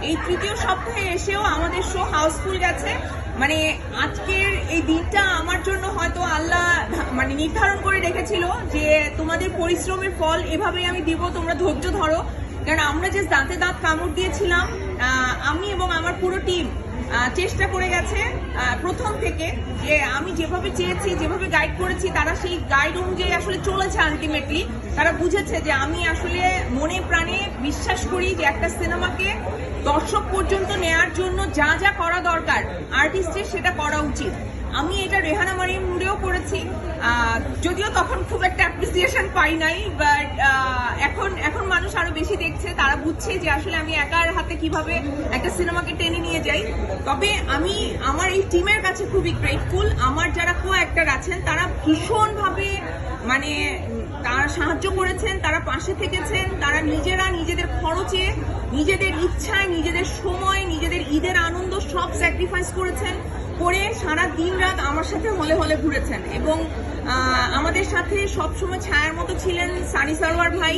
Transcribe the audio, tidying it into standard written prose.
এই তৃতীয় সপ্তাহে এসেও আমাদের শো হাউসফুল গেছে। মানে আজকের এই দিনটা আমার জন্য হয়তো আল্লাহ মানে নির্ধারণ করে রেখেছিল যে তোমাদের পরিশ্রমের ফল এভাবেই আমি দিব, তোমরা ধৈর্য ধরো। কারণ আমরা যে দাঁতে দাঁত কামড় দিয়েছিলাম, আমি এবং আমার পুরো টিম চেষ্টা করে গেছে প্রথম থেকে, যে আমি যেভাবে চেয়েছি, যেভাবে গাইড করেছি, তারা সেই গাইড অনুযায়ী আসলে চলেছে। আলটিমেটলি তারা বুঝেছে যে আমি আসলে মনে প্রাণে বিশ্বাস করি যে একটা সিনেমাকে দর্শক পর্যন্ত নেয়ার জন্য যা যা করা দরকার আর্টিস্টের সেটা করা উচিত। আমি এটা রেহানা মারিয়াম নূরেও করেছি, যদিও তখন খুব একটা অ্যাপ্রিসিয়েশন পাই নাই, বাট এখন মানুষ আরো বেশি দেখছে, তারা বুঝছে যে আসলে আমি একার হাতে কিভাবে একটা সিনেমাকে টেনে নিয়ে যাই। তবে আমি আমার এই টিমের কাছে খুবই গ্রেটফুল। আমার যারা কো অ্যাক্টর আছেন তারা ভীষণভাবে মানে তারা সাহায্য করেছেন, তারা পাশে থেকেছেন, তারা নিজেরা নিজেদের খরচে, নিজেদের ইচ্ছায়, নিজেদের সময়, নিজেদের ঈদের আনন্দ সব স্যাক্রিফাইস করেছেন, করে সারা দিন রাত আমার সাথে হলে হলে ঘুরেছেন। এবং আমাদের সাথে সবসময় ছায়ার মতো ছিলেন সানি সারোয়ার ভাই।